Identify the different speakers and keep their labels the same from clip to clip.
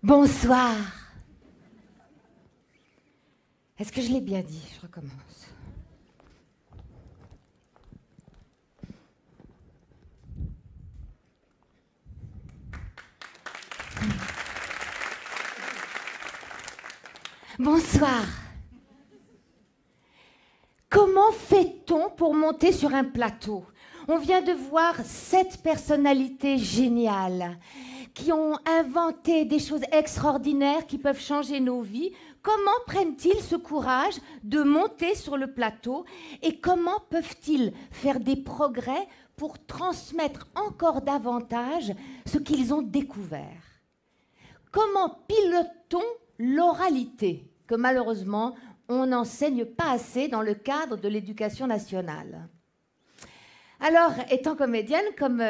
Speaker 1: Bonsoir. Est-ce que je l'ai bien dit? Je recommence. Bonsoir. Comment fait-on pour monter sur un plateau? On vient de voir 7 personnalités géniales qui ont inventé des choses extraordinaires qui peuvent changer nos vies. Comment prennent-ils ce courage de monter sur le plateau et comment peuvent-ils faire des progrès pour transmettre encore davantage ce qu'ils ont découvert? Comment pilote-t-on l'oralité que malheureusement on n'enseigne pas assez dans le cadre de l'éducation nationale? Alors, étant comédienne, comme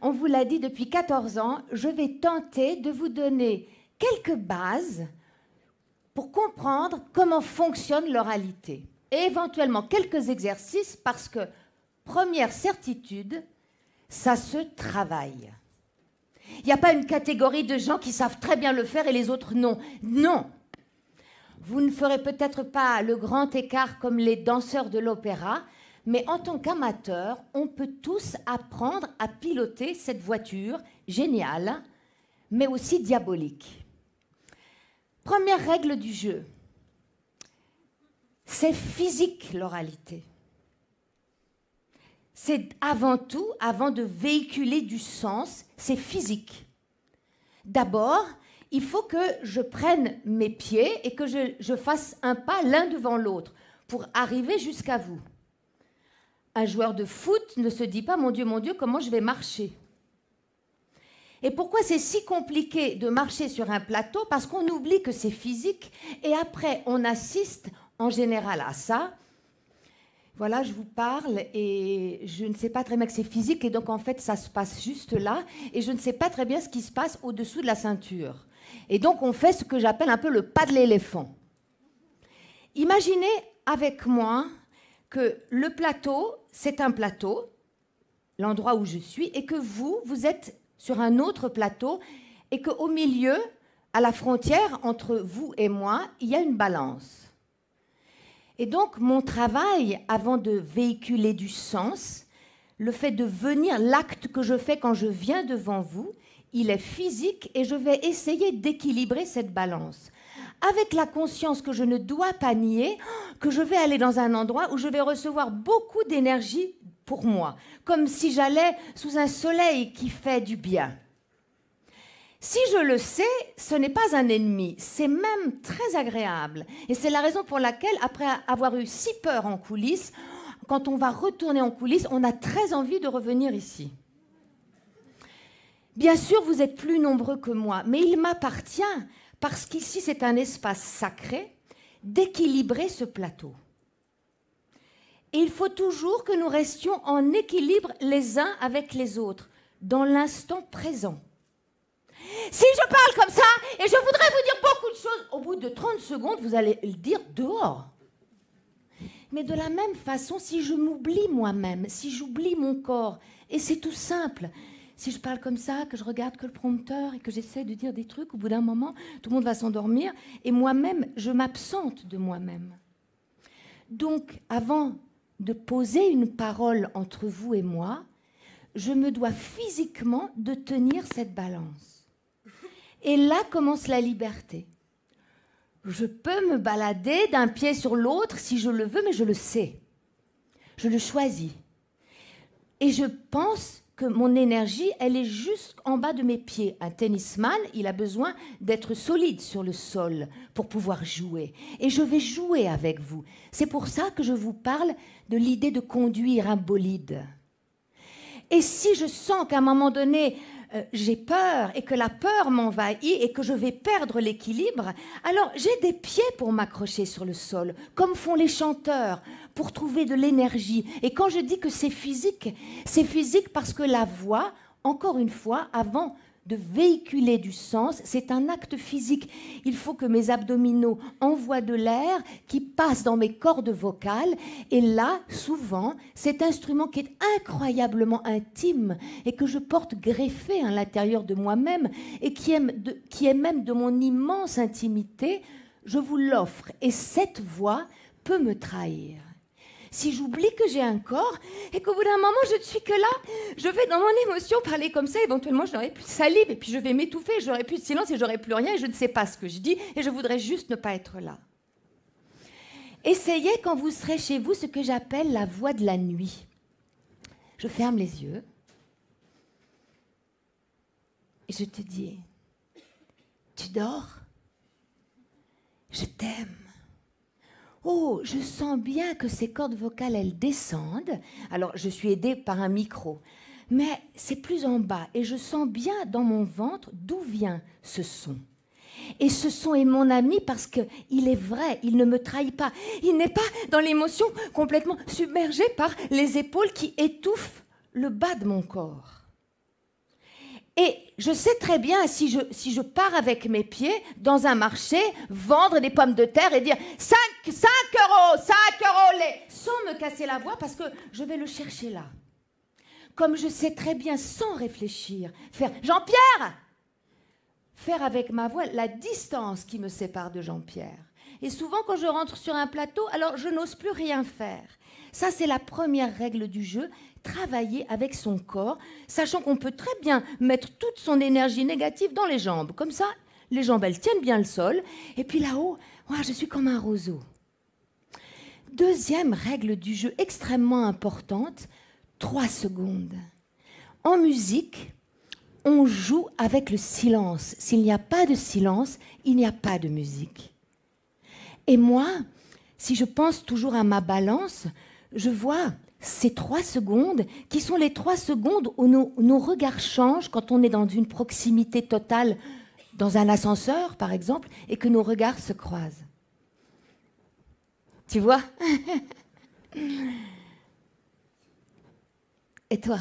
Speaker 1: on vous l'a dit depuis 14 ans, je vais tenter de vous donner quelques bases pour comprendre comment fonctionne l'oralité. Et éventuellement quelques exercices parce que, première certitude, ça se travaille. Il n'y a pas une catégorie de gens qui savent très bien le faire et les autres non. Non! Vous ne ferez peut-être pas le grand écart comme les danseurs de l'opéra, mais en tant qu'amateur, on peut tous apprendre à piloter cette voiture géniale, mais aussi diabolique. Première règle du jeu, c'est physique l'oralité. C'est avant tout, avant de véhiculer du sens, c'est physique. D'abord, il faut que je prenne mes pieds et que je fasse un pas l'un devant l'autre pour arriver jusqu'à vous. Un joueur de foot ne se dit pas « Mon Dieu, comment je vais marcher ?» Et pourquoi c'est si compliqué de marcher sur un plateau? Parce qu'on oublie que c'est physique et après on assiste en général à ça. Voilà, je vous parle et je ne sais pas très bien que c'est physique et donc en fait ça se passe juste là et je ne sais pas très bien ce qui se passe au-dessous de la ceinture. Et donc on fait ce que j'appelle un peu le pas de l'éléphant. Imaginez avec moi que le plateau, c'est un plateau, l'endroit où je suis, et que vous êtes sur un autre plateau, et qu'au milieu, à la frontière entre vous et moi, il y a une balance. Et donc, mon travail, avant de véhiculer du sens, le fait de venir, l'acte que je fais quand je viens devant vous, il est physique, et je vais essayer d'équilibrer cette balance. Avec la conscience que je ne dois pas nier, que je vais aller dans un endroit où je vais recevoir beaucoup d'énergie pour moi, comme si j'allais sous un soleil qui fait du bien. Si je le sais, ce n'est pas un ennemi, c'est même très agréable. Et c'est la raison pour laquelle, après avoir eu si peur en coulisses, quand on va retourner en coulisses, on a très envie de revenir ici. Bien sûr, vous êtes plus nombreux que moi, mais il m'appartient, parce qu'ici c'est un espace sacré, d'équilibrer ce plateau. Et il faut toujours que nous restions en équilibre les uns avec les autres, dans l'instant présent. Si je parle comme ça, et je voudrais vous dire beaucoup de choses, au bout de 30 secondes, vous allez le dire dehors. Mais de la même façon, si je m'oublie moi-même, si j'oublie mon corps, et c'est tout simple, si je parle comme ça, que je regarde que le prompteur et que j'essaie de dire des trucs, au bout d'un moment, tout le monde va s'endormir et moi-même, je m'absente de moi-même. Donc, avant de poser une parole entre vous et moi, je me dois physiquement de tenir cette balance. Et là commence la liberté. Je peux me balader d'un pied sur l'autre si je le veux, mais je le sais. Je le choisis. Et je pense que mon énergie, elle est juste en bas de mes pieds. Un tennisman, il a besoin d'être solide sur le sol pour pouvoir jouer. Et je vais jouer avec vous. C'est pour ça que je vous parle de l'idée de conduire un bolide. Et si je sens qu'à un moment donné, j'ai peur et que la peur m'envahit et que je vais perdre l'équilibre, alors j'ai des pieds pour m'accrocher sur le sol, comme font les chanteurs, pour trouver de l'énergie. Et quand je dis que c'est physique parce que la voix, encore une fois, avant de véhiculer du sens, c'est un acte physique. Il faut que mes abdominaux envoient de l'air qui passe dans mes cordes vocales. Et là, souvent, cet instrument qui est incroyablement intime et que je porte greffé à l'intérieur de moi-même et qui est même de mon immense intimité, je vous l'offre. Et cette voix peut me trahir. Si j'oublie que j'ai un corps et qu'au bout d'un moment, je ne suis que là, je vais dans mon émotion parler comme ça, éventuellement, je n'aurai plus de salive et puis je vais m'étouffer, j'aurai plus de silence et j'aurai plus rien et je ne sais pas ce que je dis et je voudrais juste ne pas être là. Essayez quand vous serez chez vous ce que j'appelle la voix de la nuit. Je ferme les yeux et je te dis, tu dors? Je t'aime. Oh, je sens bien que ces cordes vocales, elles descendent. Alors, je suis aidée par un micro. Mais c'est plus en bas. Et je sens bien dans mon ventre d'où vient ce son. Et ce son est mon ami parce qu'il est vrai, il ne me trahit pas. Il n'est pas dans l'émotion complètement submergé par les épaules qui étouffent le bas de mon corps. Et je sais très bien, si je pars avec mes pieds dans un marché, vendre des pommes de terre et dire 5 euros, 5 euros les... sans me casser la voix parce que je vais le chercher là. Comme je sais très bien, sans réfléchir, faire Jean-Pierre, faire avec ma voix la distance qui me sépare de Jean-Pierre. Et souvent, quand je rentre sur un plateau, alors je n'ose plus rien faire. Ça, c'est la première règle du jeu. Travailler avec son corps, sachant qu'on peut très bien mettre toute son énergie négative dans les jambes. Comme ça, les jambes, elles tiennent bien le sol. Et puis là-haut, je suis comme un roseau. Deuxième règle du jeu extrêmement importante, 3 secondes. En musique, on joue avec le silence. S'il n'y a pas de silence, il n'y a pas de musique. Et moi, si je pense toujours à ma balance, je vois ces 3 secondes qui sont les 3 secondes où nos regards changent quand on est dans une proximité totale, dans un ascenseur par exemple, et que nos regards se croisent. Tu vois? Et toi?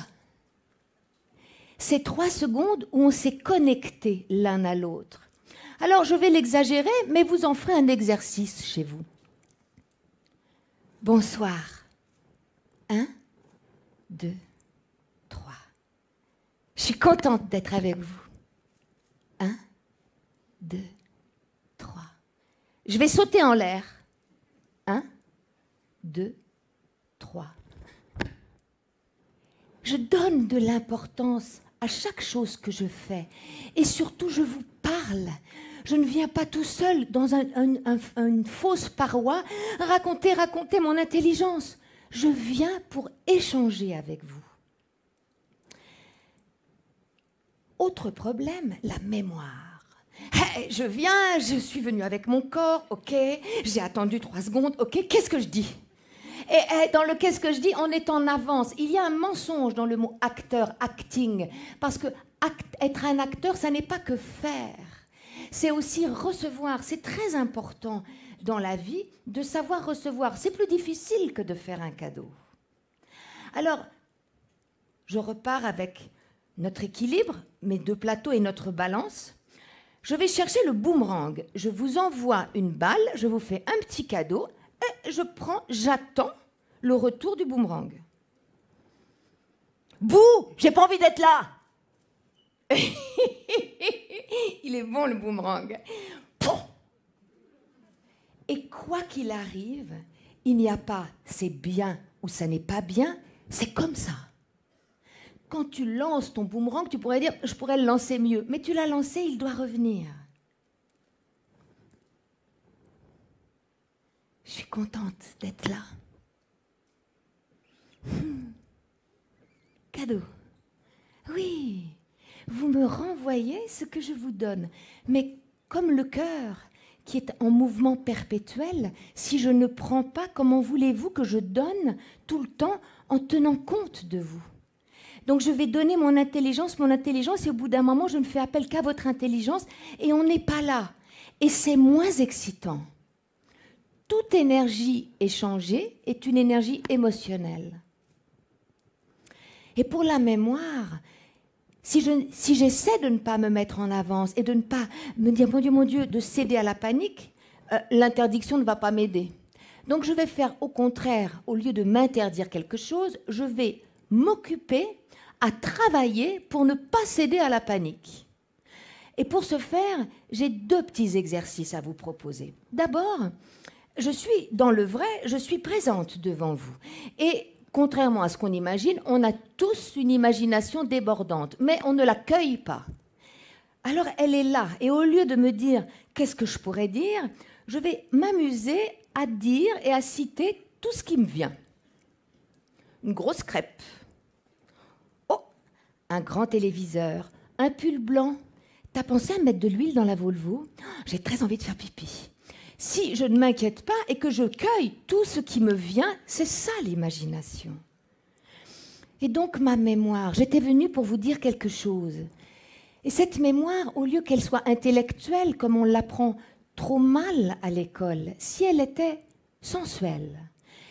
Speaker 1: Ces 3 secondes où on s'est connecté l'un à l'autre. Alors je vais l'exagérer, mais vous en ferez un exercice chez vous. Bonsoir. 1, 2, 3. Je suis contente d'être avec vous. 1, 2, 3. Je vais sauter en l'air. 1, 2, 3. Je donne de l'importance à chaque chose que je fais. Et surtout, je vous parle. Je ne viens pas tout seul dans une fausse paroi raconter mon intelligence. Je viens pour échanger avec vous. Autre problème, la mémoire. Hey, je suis venue avec mon corps, ok, j'ai attendu 3 secondes, ok, qu'est-ce que je dis? Et dans le qu'est-ce que je dis, on est en avance. Il y a un mensonge dans le mot acteur, acting, parce que être un acteur, ça n'est pas que faire, c'est aussi recevoir. C'est très important dans la vie de savoir recevoir. C'est plus difficile que de faire un cadeau. Alors, je repars avec notre équilibre, mes 2 plateaux et notre balance. Je vais chercher le boomerang. Je vous envoie une balle, je vous fais un petit cadeau et j'attends le retour du boomerang. Bouh, j'ai pas envie d'être là. Il est bon le boomerang. Et quoi qu'il arrive, il n'y a pas c'est bien ou ça n'est pas bien, c'est comme ça. Quand tu lances ton boomerang, tu pourrais dire je pourrais le lancer mieux, mais tu l'as lancé, il doit revenir. Je suis contente d'être là. Cadeau. Oui, vous me renvoyez ce que je vous donne, mais comme le cœur qui est en mouvement perpétuel, si je ne prends pas, comment voulez-vous que je donne tout le temps en tenant compte de vous? Donc je vais donner mon intelligence, et au bout d'un moment, je ne fais appel qu'à votre intelligence, et on n'est pas là. Et c'est moins excitant. Toute énergie échangée est une énergie émotionnelle. Et pour la mémoire, si j'essaie de ne pas me mettre en avance et de ne pas me dire, mon Dieu, de céder à la panique, l'interdiction ne va pas m'aider. Donc je vais faire au contraire, au lieu de m'interdire quelque chose, je vais m'occuper à travailler pour ne pas céder à la panique. Et pour ce faire, j'ai 2 petits exercices à vous proposer. D'abord, je suis dans le vrai, je suis présente devant vous. Et contrairement à ce qu'on imagine, on a tous une imagination débordante, mais on ne l'accueille pas. Alors elle est là, et au lieu de me dire qu'est-ce que je pourrais dire, je vais m'amuser à dire et à citer tout ce qui me vient. Une grosse crêpe. Oh, un grand téléviseur, un pull blanc. T'as pensé à mettre de l'huile dans la Volvo? J'ai très envie de faire pipi. Si je ne m'inquiète pas et que je cueille tout ce qui me vient, c'est ça l'imagination. Et donc ma mémoire, j'étais venue pour vous dire quelque chose. Et cette mémoire, au lieu qu'elle soit intellectuelle, comme on l'apprend trop mal à l'école, si elle était sensuelle.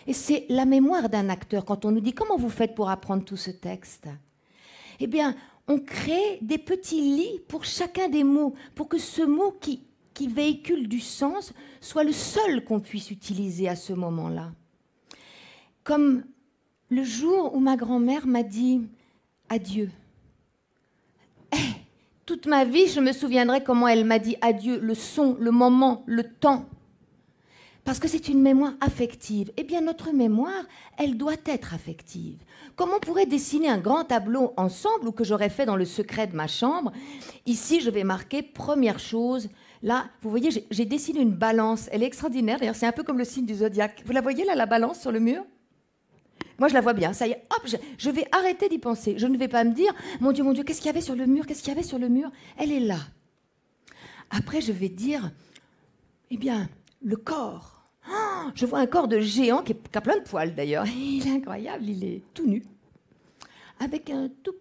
Speaker 1: Et c'est la mémoire d'un acteur. Quand on nous dit « Comment vous faites pour apprendre tout ce texte ?» Eh bien, on crée des petits lits pour chacun des mots, pour que ce mot qui véhicule du sens soit le seul qu'on puisse utiliser à ce moment-là. Comme le jour où ma grand-mère m'a dit « Adieu ». Toute ma vie, je me souviendrai comment elle m'a dit adieu, le son, le moment, le temps. Parce que c'est une mémoire affective. Eh bien, notre mémoire, elle doit être affective. Comme on pourrait dessiner un grand tableau ensemble, ou que j'aurais fait dans le secret de ma chambre. Ici, je vais marquer première chose. Là, vous voyez, j'ai dessiné une balance. Elle est extraordinaire. D'ailleurs, c'est un peu comme le signe du zodiaque. Vous la voyez là, la balance sur le mur ? Moi, je la vois bien. Ça y est, hop, je vais arrêter d'y penser. Je ne vais pas me dire, mon Dieu, qu'est-ce qu'il y avait sur le mur? Qu'est-ce qu'il y avait sur le mur? Elle est là. Après, je vais dire, eh bien, le corps. Oh, je vois un corps de géant qui a plein de poils, d'ailleurs. Il est incroyable, il est tout nu. Avec un tout...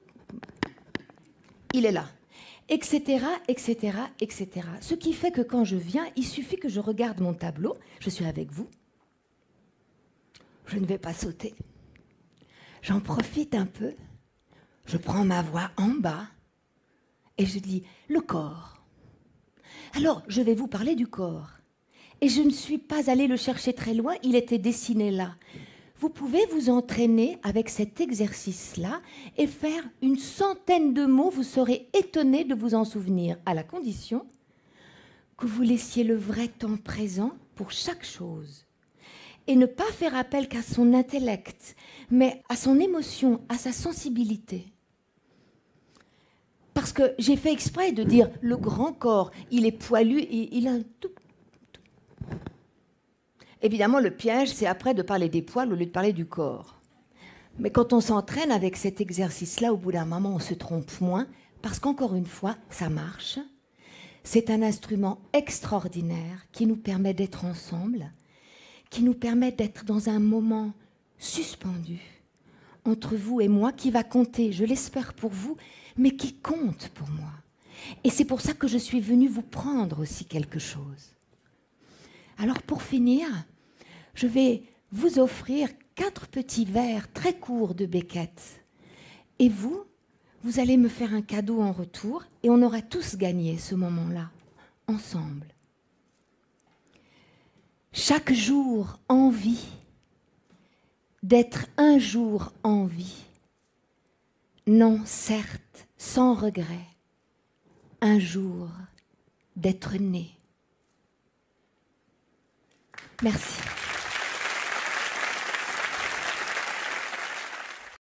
Speaker 1: Il est là. Etc., etc., etc. Ce qui fait que quand je viens, il suffit que je regarde mon tableau. Je suis avec vous. Je ne vais pas sauter. J'en profite un peu, je prends ma voix en bas et je dis le corps. Alors, je vais vous parler du corps. Et je ne suis pas allée le chercher très loin, il était dessiné là. Vous pouvez vous entraîner avec cet exercice-là et faire une centaine de mots, vous serez étonné de vous en souvenir, à la condition que vous laissiez le vrai temps présent pour chaque chose. Et ne pas faire appel qu'à son intellect, mais à son émotion, à sa sensibilité. Parce que j'ai fait exprès de dire le grand corps, il est poilu et il a un tout. Évidemment, le piège, c'est après de parler des poils au lieu de parler du corps. Mais quand on s'entraîne avec cet exercice-là, au bout d'un moment, on se trompe moins, parce qu'encore une fois, ça marche. C'est un instrument extraordinaire qui nous permet d'être ensemble, qui nous permet d'être dans un moment suspendu entre vous et moi, qui va compter, je l'espère pour vous, mais qui compte pour moi. Et c'est pour ça que je suis venue vous prendre aussi quelque chose. Alors pour finir, je vais vous offrir 4 petits verres très courts de Beckett. Et vous allez me faire un cadeau en retour et on aura tous gagné ce moment-là, ensemble. Chaque jour en vie, d'être un jour en vie. Non, certes, sans regret, un jour d'être né. Merci.